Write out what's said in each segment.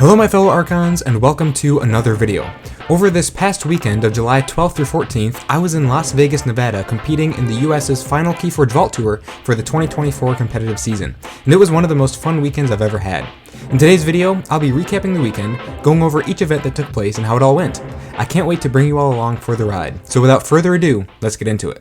Hello my fellow Archons, and welcome to another video. Over this past weekend of July 12th through 14th, I was in Las Vegas, Nevada competing in the US's final KeyForge Vault Tour for the 2024 competitive season, and it was one of the most fun weekends I've ever had. In today's video, I'll be recapping the weekend, going over each event that took place and how it all went. I can't wait to bring you all along for the ride, so without further ado, let's get into it.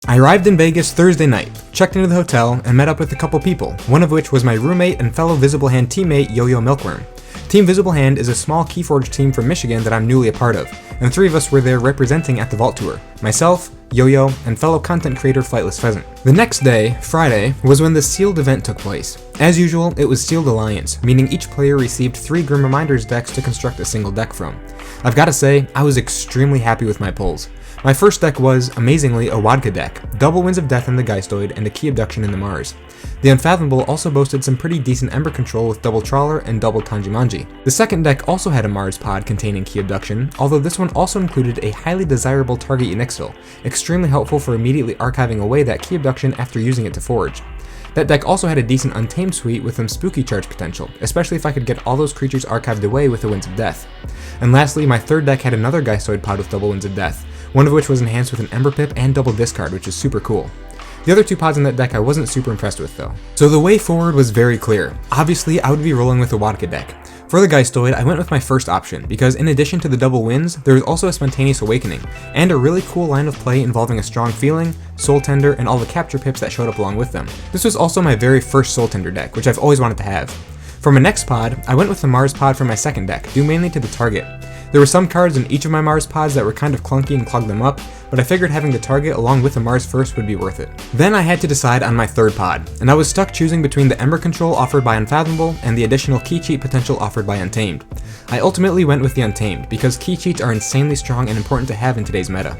I arrived in Vegas Thursday night, checked into the hotel, and met up with a couple people, one of which was my roommate and fellow Visible Hand teammate Yo-Yo Milkworm. Team Visible Hand is a small KeyForge team from Michigan that I'm newly a part of, and the three of us were there representing at the Vault Tour. Myself, Yo-Yo, and fellow content creator Flightless Pheasant. The next day, Friday, was when the sealed event took place. As usual, it was Sealed Alliance, meaning each player received 3 Grim Reminders decks to construct a single deck from. I've gotta say, I was extremely happy with my pulls. My first deck was, amazingly, a Vodka deck, double Winds of Death in the Geistoid and a Key Abduction in the Mars. The Unfathomable also boasted some pretty decent Ember control with double Trawler and double Tanjimanji. The second deck also had a Mars pod containing Key Abduction, although this one also included a highly desirable target Unixil, extremely helpful for immediately archiving away that Key Abduction after using it to forge. That deck also had a decent Untamed suite with some spooky charge potential, especially if I could get all those creatures archived away with the Winds of Death. And lastly, my third deck had another Geistoid pod with double Winds of Death, one of which was enhanced with an Ember Pip and double discard, which is super cool. The other 2 pods in that deck I wasn't super impressed with though. So the way forward was very clear. Obviously, I would be rolling with the Vodka deck. For the Geistoid, I went with my first option, because in addition to the double wins, there was also a Spontaneous Awakening, and a really cool line of play involving a Strong Feeling, Soul Tender, and all the capture pips that showed up along with them. This was also my very first Soul Tender deck, which I've always wanted to have. For my next pod, I went with the Mars pod for my second deck, due mainly to the target. There were some cards in each of my Mars pods that were kind of clunky and clogged them up, but I figured having the target along with the Mars first would be worth it. Then I had to decide on my third pod, and I was stuck choosing between the Ember control offered by Unfathomable and the additional key cheat potential offered by Untamed. I ultimately went with the Untamed, because key cheats are insanely strong and important to have in today's meta.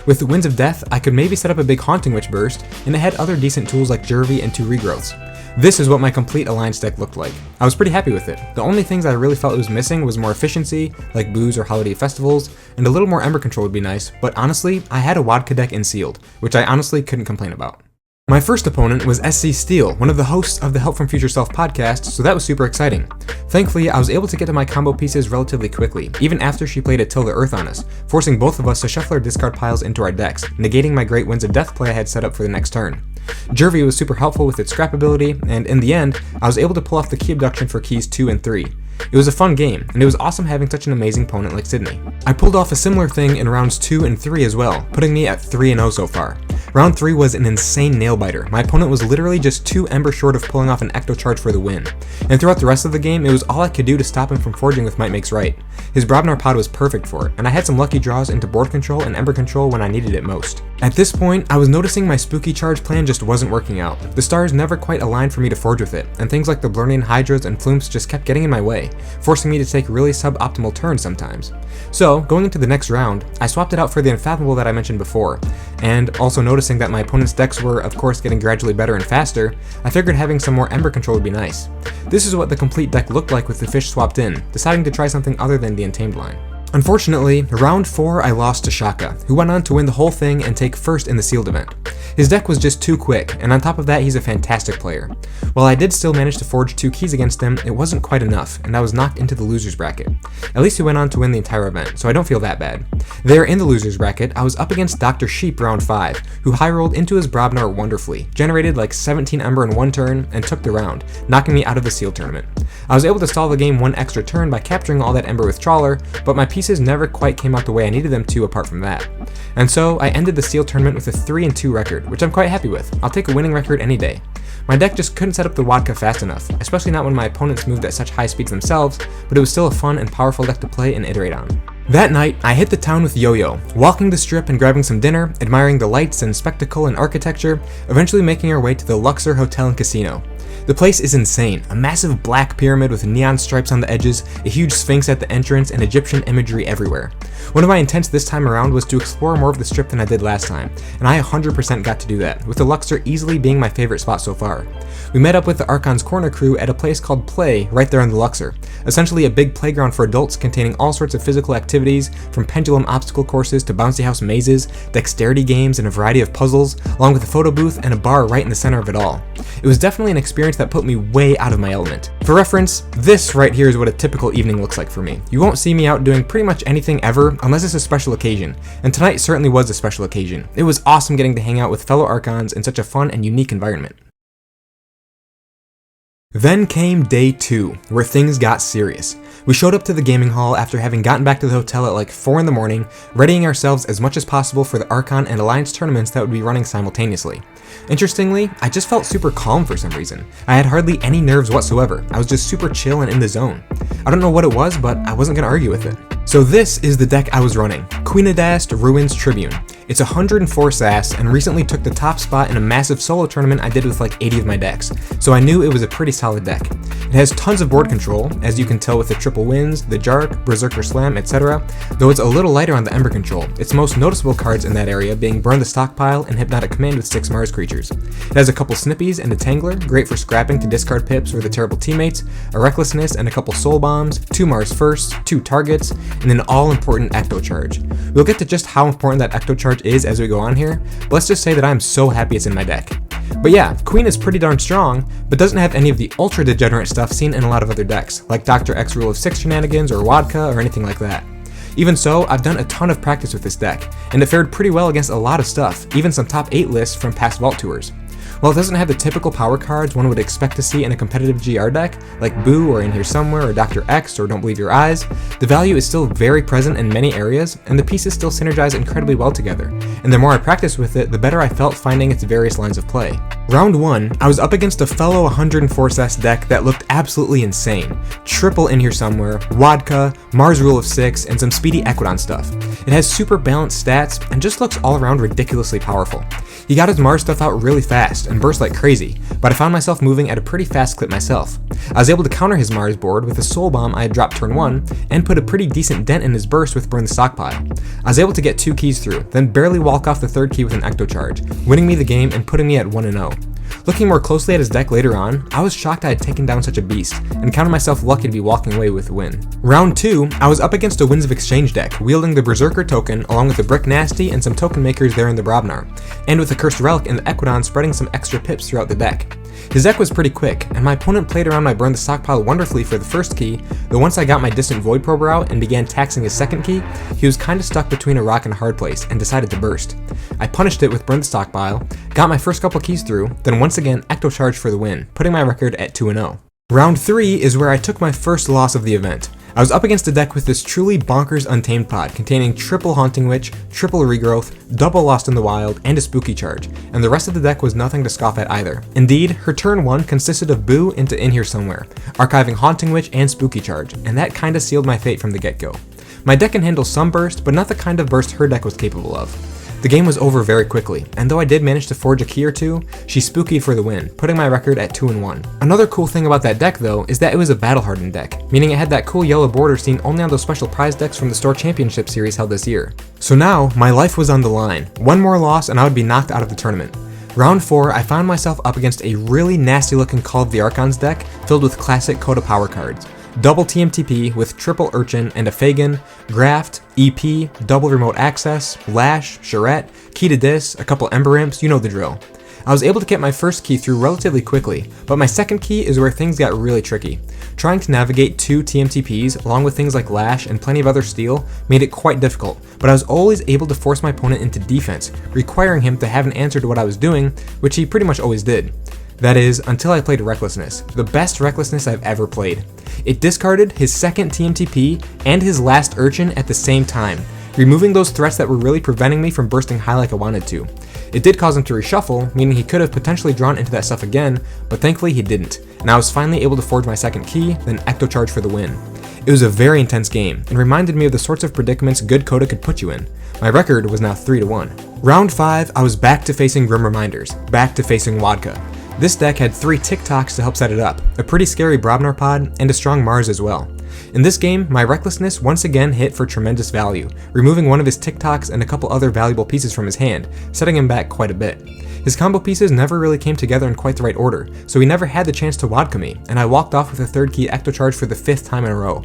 With the Winds of Death, I could maybe set up a big Haunting Witch burst, and it had other decent tools like Jervy and 2 regrowths. This is what my complete Alliance deck looked like. I was pretty happy with it. The only things I really felt it was missing was more efficiency, like booze or holiday festivals, and a little more Ember control would be nice, but honestly, I had a Vodka deck in sealed, which I honestly couldn't complain about. My first opponent was SC Steel, one of the hosts of the Help from Future Self podcast, so that was super exciting. Thankfully, I was able to get to my combo pieces relatively quickly, even after she played a Till the Earth on us, forcing both of us to shuffle our discard piles into our decks, negating my great Winds of Death play I had set up for the next turn. Jervy was super helpful with its scrap ability, and in the end, I was able to pull off the Key Abduction for keys 2 and 3. It was a fun game, and it was awesome having such an amazing opponent like Sydney. I pulled off a similar thing in rounds 2 and 3 as well, putting me at 3-0 so far. Round 3 was an insane nail-biter. My opponent was literally just 2 Ember short of pulling off an Ecto Charge for the win. And throughout the rest of the game, it was all I could do to stop him from forging with Might Makes Right. His Brobnar pod was perfect for it, and I had some lucky draws into board control and Ember control when I needed it most. At this point, I was noticing my spooky charge plan just wasn't working out. The stars never quite aligned for me to forge with it, and things like the Blurnian Hydras and Flumps just kept getting in my way, forcing me to take really suboptimal turns sometimes. So, going into the next round, I swapped it out for the Unfathomable that I mentioned before, and also noticing that my opponent's decks were, of course, getting gradually better and faster, I figured having some more Ember control would be nice. This is what the complete deck looked like with the fish swapped in, deciding to try something other than the Untamed line. Unfortunately, round 4 I lost to Shaka, who went on to win the whole thing and take first in the sealed event. His deck was just too quick, and on top of that he's a fantastic player. While I did still manage to forge 2 keys against him, it wasn't quite enough, and I was knocked into the losers bracket. At least he went on to win the entire event, so I don't feel that bad. There in the losers bracket, I was up against Dr. Sheep round 5, who high rolled into his Brobnar wonderfully, generated like 17 Ember in 1 turn, and took the round, knocking me out of the sealed tournament. I was able to stall the game 1 extra turn by capturing all that Ember with Trawler, but my pieces never quite came out the way I needed them to apart from that. And so, I ended the sealed tournament with a 3-2 record, which I'm quite happy with. I'll take a winning record any day. My deck just couldn't set up the Vodka fast enough, especially not when my opponents moved at such high speeds themselves, but it was still a fun and powerful deck to play and iterate on. That night, I hit the town with Yo-Yo, walking the strip and grabbing some dinner, admiring the lights and spectacle and architecture, eventually making our way to the Luxor Hotel and Casino. The place is insane, a massive black pyramid with neon stripes on the edges, a huge sphinx at the entrance, and Egyptian imagery everywhere. One of my intents this time around was to explore more of the strip than I did last time, and I 100% got to do that, with the Luxor easily being my favorite spot so far. We met up with the Archon's Corner crew at a place called Play right there on the Luxor, essentially a big playground for adults containing all sorts of physical activities, from pendulum obstacle courses to bouncy house mazes, dexterity games, and a variety of puzzles, along with a photo booth and a bar right in the center of it all. It was definitely an experience that put me way out of my element. For reference, this right here is what a typical evening looks like for me. You won't see me out doing pretty much anything ever unless it's a special occasion, and tonight certainly was a special occasion. It was awesome getting to hang out with fellow Archons in such a fun and unique environment. Then came day 2, where things got serious. We showed up to the gaming hall after having gotten back to the hotel at like 4 in the morning, readying ourselves as much as possible for the Archon and Alliance tournaments that would be running simultaneously. Interestingly, I just felt super calm for some reason. I had hardly any nerves whatsoever. I was just super chill and in the zone. I don't know what it was, but I wasn't gonna argue with it. So this is the deck I was running, Queenadast Ruins Tribune. It's 104 SAS and recently took the top spot in a massive solo tournament I did with like 80 of my decks, so I knew it was a pretty solid deck. It has tons of board control, as you can tell with the triple winds, the Jark, Berserker Slam, etc., though it's a little lighter on the Ember control, its most noticeable cards in that area being Burn the Stockpile and Hypnotic Command with 6 Mars creatures. It has a couple Snippies and a Tangler, great for scrapping to discard pips or the terrible teammates, a Recklessness and a couple Soul Bombs, 2 Mars Firsts, 2 targets, and an all-important Ecto Charge. We'll get to just how important that Ecto Charge is as we go on here, but let's just say that I'm so happy it's in my deck. But yeah, Queen is pretty darn strong, but doesn't have any of the ultra degenerate stuff seen in a lot of other decks, like Dr. X Rule of 6 shenanigans or Wadka or anything like that. Even so, I've done a ton of practice with this deck, and it fared pretty well against a lot of stuff, even some top 8 lists from past Vault Tours. While it doesn't have the typical power cards one would expect to see in a competitive GR deck, like Boo or In Here Somewhere or Dr. X or Don't Believe Your Eyes, the value is still very present in many areas, and the pieces still synergize incredibly well together, and the more I practiced with it, the better I felt finding its various lines of play. Round 1, I was up against a fellow 104 SAS deck that looked absolutely insane. Triple In Here Somewhere, Wadka, Mars Rule of 6, and some speedy Equidon stuff. It has super balanced stats, and just looks all around ridiculously powerful. He got his Mars stuff out really fast and burst like crazy, but I found myself moving at a pretty fast clip myself. I was able to counter his Mars board with a Soul Bomb I had dropped turn 1, and put a pretty decent dent in his burst with Burn the Stockpile. I was able to get 2 keys through, then barely walk off the 3rd key with an Ecto Charge, winning me the game and putting me at 1-0. Looking more closely at his deck later on, I was shocked I had taken down such a beast, and counted myself lucky to be walking away with the win. Round 2, I was up against a Winds of Exchange deck, wielding the Berserker token along with the Brick Nasty and some token makers there in the Brobnar, and with the Cursed Relic and the Equidon spreading some extra pips throughout the deck. His deck was pretty quick, and my opponent played around my Burn the Stockpile wonderfully for the 1st key, though once I got my Distant Void Prober out and began taxing his 2nd key, he was kinda stuck between a rock and a hard place, and decided to burst. I punished it with Burn the Stockpile, got my first couple keys through, then once again Ecto Charge for the win, putting my record at 2-0. Round 3 is where I took my first loss of the event. I was up against a deck with this truly bonkers Untamed pod containing triple Haunting Witch, triple Regrowth, double Lost in the Wild, and a Spooky Charge, and the rest of the deck was nothing to scoff at either. Indeed, her turn 1 consisted of Boo into In Here Somewhere, archiving Haunting Witch and Spooky Charge, and that kinda sealed my fate from the get-go. My deck can handle some burst, but not the kind of burst her deck was capable of. The game was over very quickly, and though I did manage to forge a key or 2, she spookied for the win, putting my record at 2-1. Another cool thing about that deck though is that it was a battle-hardened deck, meaning it had that cool yellow border seen only on those special prize decks from the Store Championship series held this year. So now, my life was on the line. One more loss and I would be knocked out of the tournament. Round 4, I found myself up against a really nasty looking Call of the Archons deck filled with classic Coda power cards. Double TMTP with triple Urchin and a Fagin, Graft, EP, double Remote Access, Lash, Charette, Key to Dis, a couple Ember Imps, you know the drill. I was able to get my first key through relatively quickly, but my second key is where things got really tricky. Trying to navigate 2 TMTPs along with things like Lash and plenty of other steel made it quite difficult, but I was always able to force my opponent into defense, requiring him to have an answer to what I was doing, which he pretty much always did. That is, until I played Recklessness, the best Recklessness I've ever played. It discarded his second TMTP and his last Urchin at the same time, removing those threats that were really preventing me from bursting high like I wanted to. It did cause him to reshuffle, meaning he could have potentially drawn into that stuff again, but thankfully he didn't, and I was finally able to forge my second key, then Ecto Charge for the win. It was a very intense game, and reminded me of the sorts of predicaments good Coda could put you in. My record was now 3-1. Round 5, I was back to facing Grim Reminders, back to facing Wadka. This deck had 3 Tic-Tocs to help set it up, a pretty scary Brobnar pod, and a strong Mars as well. In this game, my Recklessness once again hit for tremendous value, removing one of his Tic-Tocs and a couple other valuable pieces from his hand, setting him back quite a bit. His combo pieces never really came together in quite the right order, so he never had the chance to wadka me, and I walked off with a 3rd key Ecto Charge for the 5th time in a row.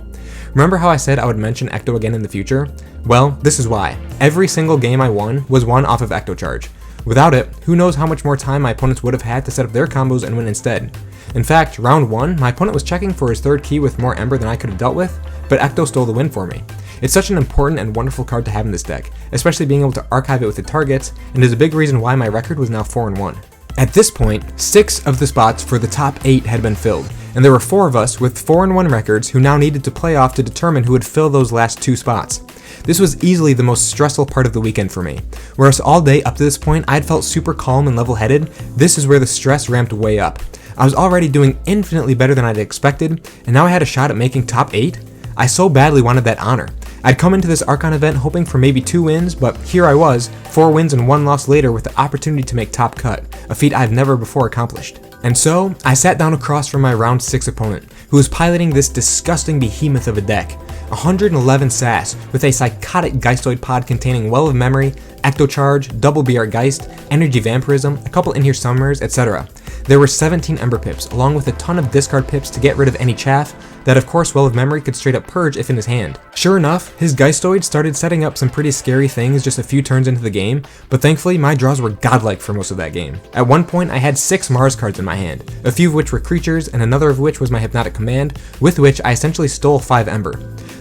Remember how I said I would mention Ecto again in the future? Well, this is why. Every single game I won was won off of Ecto Charge. Without it, who knows how much more time my opponents would have had to set up their combos and win instead. In fact, round 1, my opponent was checking for his 3rd key with more Ember than I could have dealt with, but Ecto stole the win for me. It's such an important and wonderful card to have in this deck, especially being able to archive it with the targets, and is a big reason why my record was now 4-1. At this point, 6 of the spots for the top 8 had been filled, and there were 4 of us with 4-1 records who now needed to play off to determine who would fill those last 2 spots. This was easily the most stressful part of the weekend for me. Whereas all day up to this point I'd felt super calm and level-headed, this is where the stress ramped way up. I was already doing infinitely better than I'd expected, and now I had a shot at making top 8? I so badly wanted that honor. I'd come into this Archon event hoping for maybe 2 wins, but here I was, 4 wins and 1 loss later with the opportunity to make top cut, a feat I've never before accomplished. And so, I sat down across from my round 6 opponent, who was piloting this disgusting behemoth of a deck. 111 sass, with a psychotic Geistoid pod containing Well of Memory, Ecto Charge, Double BR Geist, Energy Vampirism, a couple in here summers, etc. There were 17 Ember pips, along with a ton of discard pips to get rid of any chaff, that of course Well of Memory could straight up purge if in his hand. Sure enough, his Geistoid started setting up some pretty scary things just a few turns into the game, but thankfully my draws were godlike for most of that game. At one point I had 6 Mars cards in my hand, a few of which were creatures and another of which was my Hypnotic Command, with which I essentially stole 5 Ember.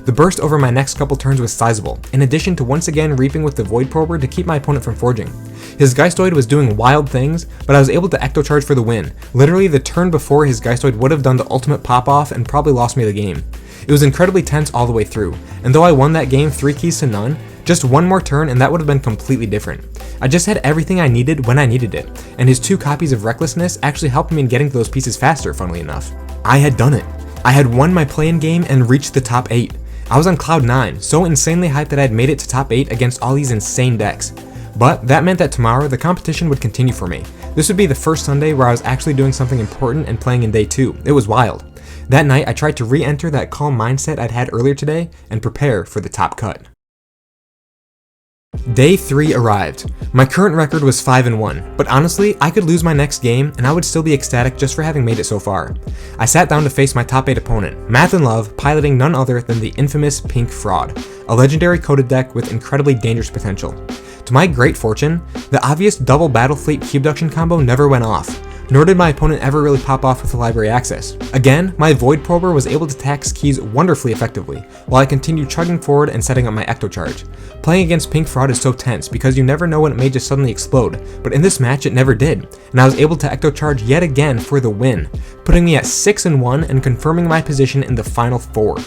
The burst over my next couple turns was sizable, in addition to once again reaping with the Void Prober to keep my opponent from forging. His Geistoid was doing wild things, but I was able to Ecto Charge for the win. Literally the turn before his Geistoid would have done the ultimate pop-off and probably lost me the game. It was incredibly tense all the way through, and though I won that game 3 keys to none, just one more turn and that would have been completely different. I just had everything I needed when I needed it, and his 2 copies of Recklessness actually helped me in getting to those pieces faster, funnily enough. I had done it. I had won my play-in game and reached the top 8. I was on cloud 9, so insanely hyped that I had made it to top 8 against all these insane decks. But that meant that tomorrow the competition would continue for me. This would be the first Sunday where I was actually doing something important and playing in day 2. It was wild. That night I tried to re-enter that calm mindset I'd had earlier today and prepare for the top cut. Day 3 arrived. My current record was 5-1, but honestly, I could lose my next game and I would still be ecstatic just for having made it so far. I sat down to face my top 8 opponent, Math and Love, piloting none other than the infamous Pink Fraud, a legendary coded deck with incredibly dangerous potential. To my great fortune, the obvious double Battle Fleet Key Abduction combo never went off, nor did my opponent ever really pop off with the library access. Again, my Void Prober was able to tax keys wonderfully effectively, while I continued chugging forward and setting up my Ecto Charge. Playing against Pink Fraud is so tense because you never know when it may just suddenly explode, but in this match it never did, and I was able to Ecto Charge yet again for the win, putting me at 6-1 and confirming my position in the final 4.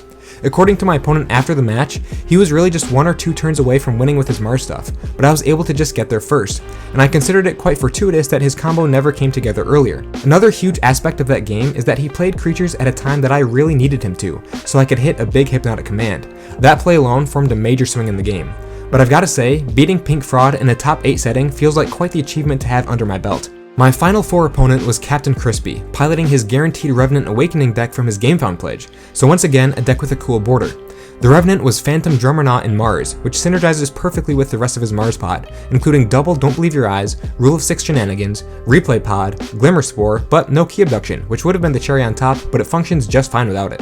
According to my opponent after the match, he was really just 1 or 2 turns away from winning with his Mars stuff, but I was able to just get there first, and I considered it quite fortuitous that his combo never came together earlier. Another huge aspect of that game is that he played creatures at a time that I really needed him to, so I could hit a big Hypnotic Command. That play alone formed a major swing in the game. But I've gotta say, beating Pink Fraud in a top 8 setting feels like quite the achievement to have under my belt. My final 4 opponent was Captain Crispy, piloting his guaranteed Revenant Awakening deck from his GameFound pledge, so once again a deck with a cool border. The Revenant was Phantom Drummernaut in Mars, which synergizes perfectly with the rest of his Mars pod, including double Don't Believe Your Eyes, Rule of 6 Shenanigans, Replay Pod, Glimmer Spore, but no Key Abduction, which would have been the cherry on top, but it functions just fine without it.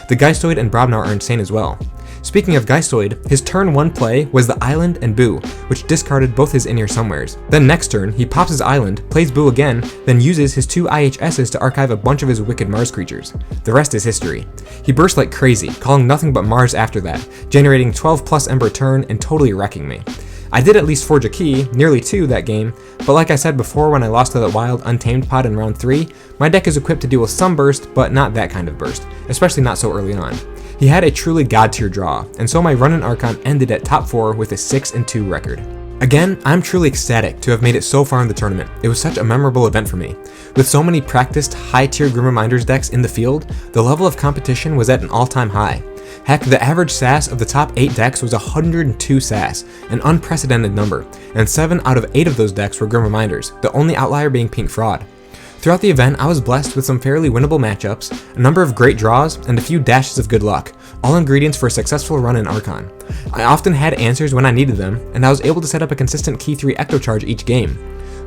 The Geistoid and Brobnar are insane as well. Speaking of Geistoid, his turn 1 play was the Island and Boo, which discarded both his in-ear somewheres. Then next turn, he pops his Island, plays Boo again, then uses his 2 IHSs to archive a bunch of his wicked Mars creatures. The rest is history. He burst like crazy, calling nothing but Mars after that, generating 12 plus Ember turn and totally wrecking me. I did at least forge a key, nearly 2 that game, but like I said before when I lost to that wild Untamed pod in round 3, my deck is equipped to deal with some burst, but not that kind of burst, especially not so early on. He had a truly god tier draw, and so my run in Archon ended at top 4 with a 6-2 record. Again, I'm truly ecstatic to have made it so far in the tournament. It was such a memorable event for me. With so many practiced, high-tier Grim Reminders decks in the field, the level of competition was at an all-time high. Heck, the average SAS of the top 8 decks was 102 SAS, an unprecedented number, and 7 out of 8 of those decks were Grim Reminders, the only outlier being Pink Fraud. Throughout the event, I was blessed with some fairly winnable matchups, a number of great draws, and a few dashes of good luck, all ingredients for a successful run in Archon. I often had answers when I needed them, and I was able to set up a consistent Key 3 Ecto Charge each game.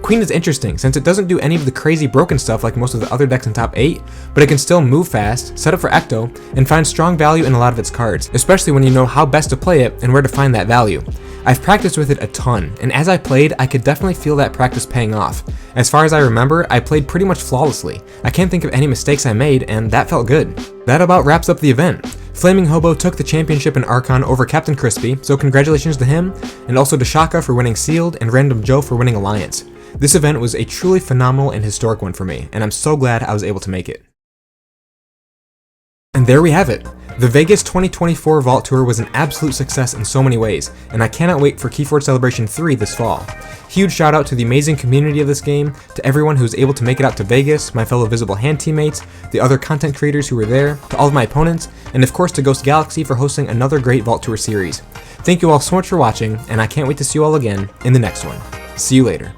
Queen is interesting since it doesn't do any of the crazy broken stuff like most of the other decks in top 8, but it can still move fast, set up for Ecto, and find strong value in a lot of its cards, especially when you know how best to play it and where to find that value. I've practiced with it a ton, and as I played, I could definitely feel that practice paying off. As far as I remember, I played pretty much flawlessly. I can't think of any mistakes I made, and that felt good. That about wraps up the event. Flaming Hobo took the championship in Archon over Captain Crispy, so congratulations to him, and also to Shaka for winning Sealed, and Random Joe for winning Alliance. This event was a truly phenomenal and historic one for me, and I'm so glad I was able to make it. And there we have it. The Vegas 2024 Vault Tour was an absolute success in so many ways, and I cannot wait for KeyForge Celebration 3 this fall. Huge shout out to the amazing community of this game, to everyone who was able to make it out to Vegas, my fellow Visible Hand teammates, the other content creators who were there, to all of my opponents, and of course to Ghost Galaxy for hosting another great Vault Tour series. Thank you all so much for watching, and I can't wait to see you all again in the next one. See you later.